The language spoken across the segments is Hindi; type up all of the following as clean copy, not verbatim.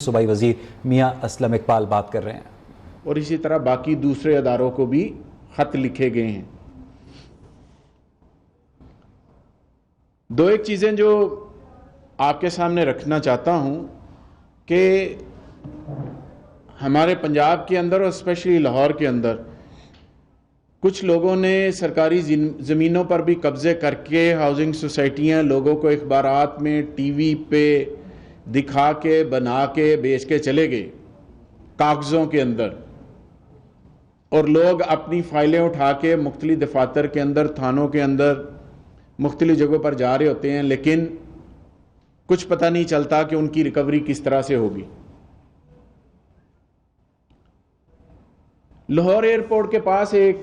सूबाई वजीर मियां असलम इकबाल बात कर रहे हैं। और इसी तरह बाकी दूसरे अदारों को भी खत लिखे गए हैं। दो एक चीज़ें जो आपके सामने रखना चाहता हूं कि हमारे पंजाब के अंदर और स्पेशली लाहौर के अंदर कुछ लोगों ने सरकारी ज़मीनों पर भी कब्ज़े करके हाउसिंग सोसाइटियाँ लोगों को अखबारात में टीवी पे दिखा के बना के बेच के चले गए कागज़ों के अंदर, और लोग अपनी फ़ाइलें उठा के मुख्तलिफ दफातर के अंदर, थानों के अंदर, मुख्तलिफ जगहों पर जा रहे होते हैं, लेकिन कुछ पता नहीं चलता कि उनकी रिकवरी किस तरह से होगी। लाहौर एयरपोर्ट के पास एक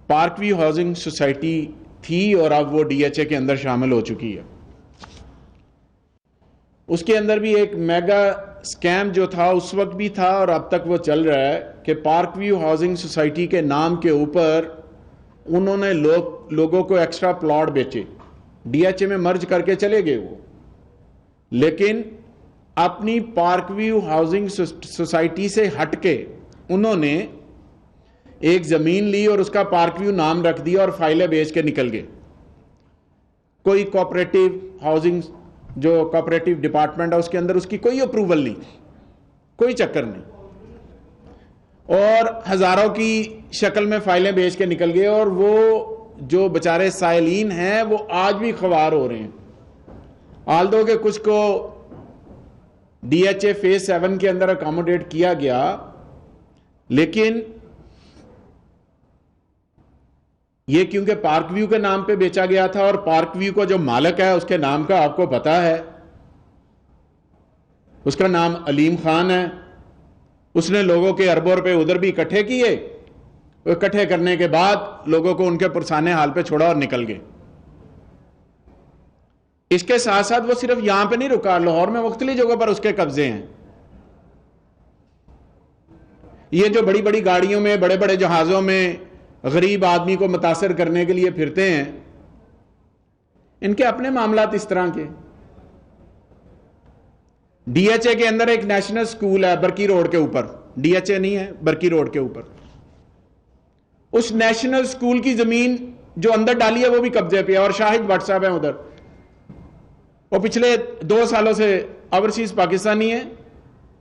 पार्क व्यू हाउसिंग सोसाइटी थी और अब वो डीएचए के अंदर शामिल हो चुकी है। उसके अंदर भी एक मेगा स्कैम जो था उस वक्त भी था और अब तक वो चल रहा है कि पार्क व्यू हाउसिंग सोसाइटी के नाम के ऊपर उन्होंने लोगों को एक्स्ट्रा प्लॉट बेचे, डीएचए में मर्ज करके चले गए वो, लेकिन अपनी पार्क व्यू हाउसिंग सोसाइटी से हटके उन्होंने एक जमीन ली और उसका पार्क व्यू नाम रख दिया और फाइलें बेच के निकल गए। कोई कोऑपरेटिव हाउसिंग जो कोऑपरेटिव डिपार्टमेंट है उसके अंदर उसकी कोई अप्रूवल नहीं, कोई चक्कर नहीं, और हजारों की शक्ल में फाइलें बेच के निकल गए। और वो जो बेचारे साइलीन हैं वो आज भी ख्वार हो रहे हैं। आल दो के कुछ को डीएचए फेज 7 के अंदर अकोमोडेट किया गया, लेकिन ये क्योंकि पार्क व्यू के नाम पे बेचा गया था और पार्क व्यू का जो मालिक है उसके नाम का आपको पता है, उसका नाम अलीम खान है। उसने लोगों के अरबों रुपए उधर भी इकट्ठे किए, इकट्ठे करने के बाद लोगों को उनके पुरसाने हाल पे छोड़ा और निकल गए। इसके साथ साथ वो सिर्फ यहां पे नहीं रुका, लाहौर में मुख्तलिफ जगहों पर उसके कब्जे हैं। ये जो बड़ी बड़ी गाड़ियों में, बड़े बड़े जहाजों में गरीब आदमी को मुतासर करने के लिए फिरते हैं, इनके अपने मामलात इस तरह के। डीएचए के अंदर एक नेशनल स्कूल है बरकी रोड के ऊपर, डीएचए नहीं है, बरकी रोड के ऊपर। उस नेशनल स्कूल की जमीन जो अंदर डाली है वो भी कब्जे पे है और शाहिद भट्ट साहब है उधर। वो पिछले 2 सालों से ओवरसीज पाकिस्तानी है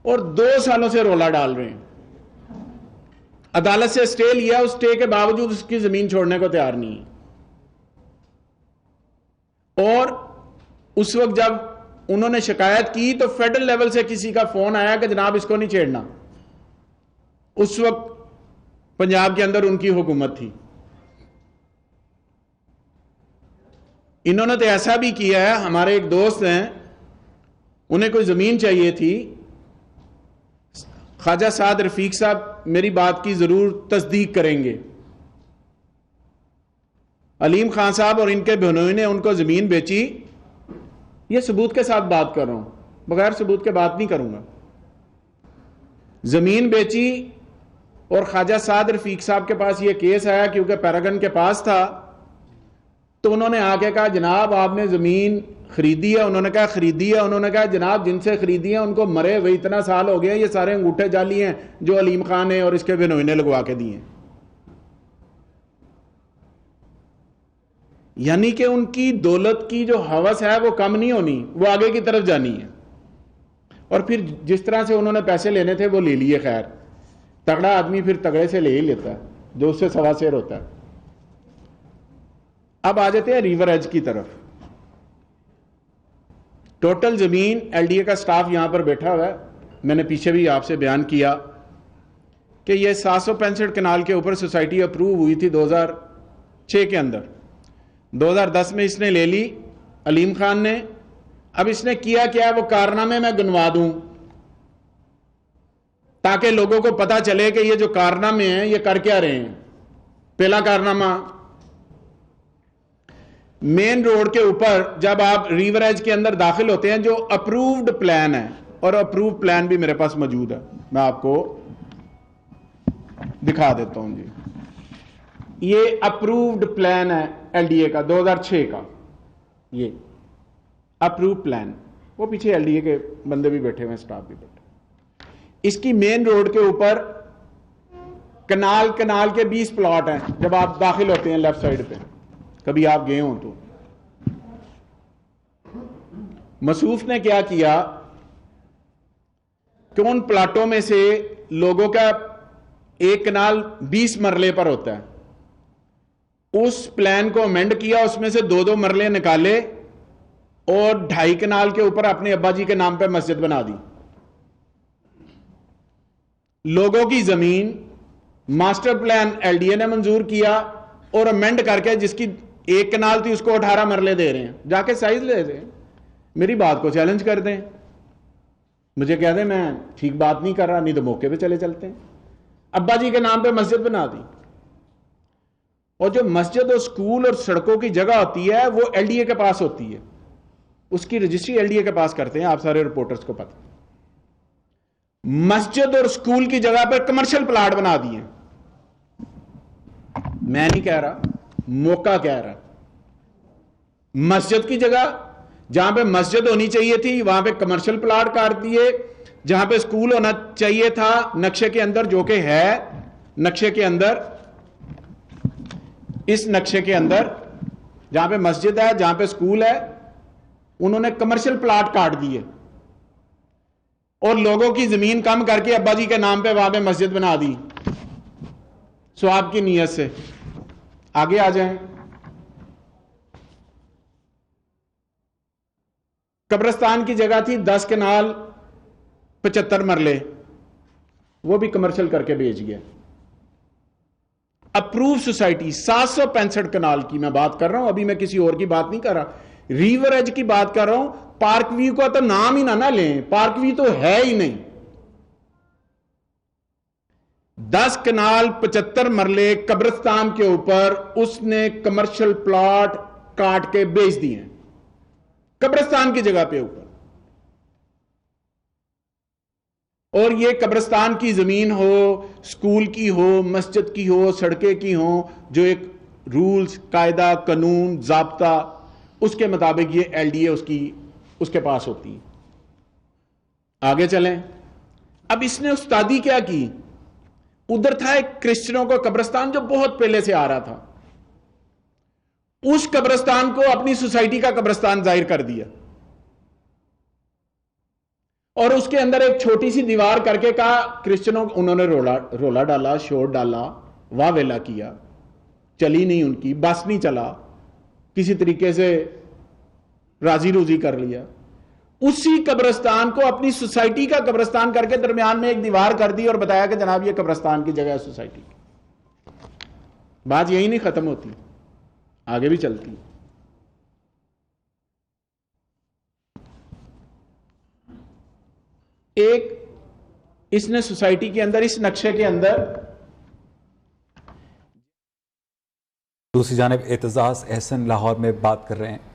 और 2 सालों से रोला डाल रहे हैं। अदालत से स्टे लिया, उस स्टे के बावजूद उसकी जमीन छोड़ने को तैयार नहीं है। और उस वक्त जब उन्होंने शिकायत की तो फेडरल लेवल से किसी का फोन आया कि जनाब इसको नहीं छेड़ना। उस वक्त पंजाब के अंदर उनकी हुकूमत थी। इन्होंने तो ऐसा भी किया है, हमारे एक दोस्त हैं, उन्हें कोई जमीन चाहिए थी। ख्वाजा साद रफीक साहब मेरी बात की जरूर तस्दीक करेंगे। अलीम खान साहब और इनके बहनोई ने उनको जमीन बेची। ये सबूत के साथ बात कर रहा हूं, बगैर सबूत के बात नहीं करूंगा। जमीन बेची और ख्वाजा साद रफीक साहब के पास ये केस आया क्योंकि पैरागन के पास था, तो उन्होंने आके कहा जनाब आपने जमीन खरीदी है। उन्होंने कहा खरीदी है। उन्होंने कहा जनाब जिनसे खरीदी है उनको मरे हुए इतना साल हो गया, ये सारे अंगूठे जाली हैं जो अलीम खान ने और इसके बिनोई ने लगवा के दिए। यानी कि उनकी दौलत की जो हवस है वो कम नहीं होनी, वो आगे की तरफ जानी है। और फिर जिस तरह से उन्होंने पैसे लेने थे वो ले लिए। खैर तगड़ा आदमी फिर तगड़े से ले ही लेता है, जो उससे सवा शेर होता है। अब आ जाते हैं रिवर एज की तरफ। टोटल जमीन, एलडीए का स्टाफ यहां पर बैठा हुआ है, मैंने पीछे भी आपसे बयान किया कि यह 765 कनाल के ऊपर सोसाइटी अप्रूव हुई थी 2006 के अंदर। 2010 में इसने ले ली अलीम खान ने। अब इसने किया क्या, वो कारनामे मैं गिनवा दूं ताकि लोगों को पता चले कि ये जो कारनामे हैं ये कर क्या रहे हैं। पहला कारनामा, मेन रोड के ऊपर जब आप रिवर एज के अंदर दाखिल होते हैं, जो अप्रूव्ड प्लान है, और अप्रूव्ड प्लान भी मेरे पास मौजूद है, मैं आपको दिखा देता हूं जी। ये अप्रूव्ड प्लान है एलडीए का 2006 का, ये अप्रूव्ड प्लान। वो पीछे एलडीए के बंदे भी बैठे हुए हैं, स्टाफ भी बैठे। इसकी मेन रोड के ऊपर कनाल के 20 प्लॉट हैं। जब आप दाखिल होते हैं लेफ्ट साइड पे, कभी आप गए हो तो मसूफ ने क्या किया कि उन प्लाटों में से लोगों का एक कनाल 20 मरले पर होता है, उस प्लान को अमेंड किया, उसमें से 2-2 मरले निकाले और 2.5 कनाल के ऊपर अपने अब्बा जी के नाम पे मस्जिद बना दी। लोगों की जमीन मास्टर प्लान एलडीए ने मंजूर किया और अमेंड करके जिसकी 1 कनाल थी उसको 18 मरले दे रहे हैं। जाके साइज ले रहे हैं, मेरी बात को चैलेंज कर दें, मुझे कह दें मैं ठीक बात नहीं कर रहा, नहीं तो मौके पे चले चलते हैं। अब्बा जी के नाम पे मस्जिद बना दी। और जो मस्जिद और स्कूल और सड़कों की जगह होती है वो एलडीए के पास होती है, उसकी रजिस्ट्री एलडीए के पास करते हैं, आप सारे रिपोर्टर्स को पता। मस्जिद और स्कूल की जगह पर कमर्शियल प्लाट बना दिए। मैं नहीं कह रहा, मौका कह रहा। मस्जिद की जगह जहां पे मस्जिद होनी चाहिए थी वहां पे कमर्शियल प्लाट काट दिए, जहां पे स्कूल होना चाहिए था नक्शे के अंदर, जो कि है नक्शे के अंदर, इस नक्शे के अंदर जहां पे मस्जिद है, जहां पे स्कूल है, उन्होंने कमर्शियल प्लाट काट दिए और लोगों की जमीन कम करके अब्बा जी के नाम पे वहां पे मस्जिद बना दी। स्वाब की नीयत से। आगे आ जाएं। कब्रिस्तान की जगह थी 10 कनाल 75 मरले, वो भी कमर्शियल करके बेच गया। अप्रूव सोसाइटी 765 कनाल की मैं बात कर रहा हूं, अभी मैं किसी और की बात नहीं कर रहा, रिवर एज की बात कर रहा हूं। पार्क व्यू का तो नाम ही ना लें, पार्क व्यू तो है ही नहीं। 10 कनाल 75 मरले कब्रिस्तान के ऊपर उसने कमर्शियल प्लॉट काट के बेच दिए कब्रिस्तान की जगह पे ऊपर। और ये कब्रिस्तान की जमीन हो, स्कूल की हो, मस्जिद की हो, सड़कें की हो, जो एक रूल्स, कायदा, कानून, जाब्ता, उसके मुताबिक ये एलडीए उसके पास होती है। आगे चलें। अब इसने उस्तादी क्या की, उधर था एक क्रिश्चियनों का कब्रिस्तान जो बहुत पहले से आ रहा था, उस कब्रिस्तान को अपनी सोसाइटी का कब्रिस्तान जाहिर कर दिया और उसके अंदर एक छोटी सी दीवार करके कहा क्रिश्चियनों, उन्होंने रोला डाला, शोर डाला, वाह वेला किया, चली नहीं उनकी, बस नहीं चला, किसी तरीके से राजी रोजी कर लिया। उसी कब्रिस्तान को अपनी सोसाइटी का कब्रिस्तान करके दरमियान में एक दीवार कर दी और बताया कि जनाब ये कब्रिस्तान की जगह है सोसाइटी की। बात यही नहीं खत्म होती, आगे भी चलती। एक इसने सोसाइटी के अंदर, इस नक्शे के अंदर, दूसरी जानिब एतजाज अहसन लाहौर में बात कर रहे हैं।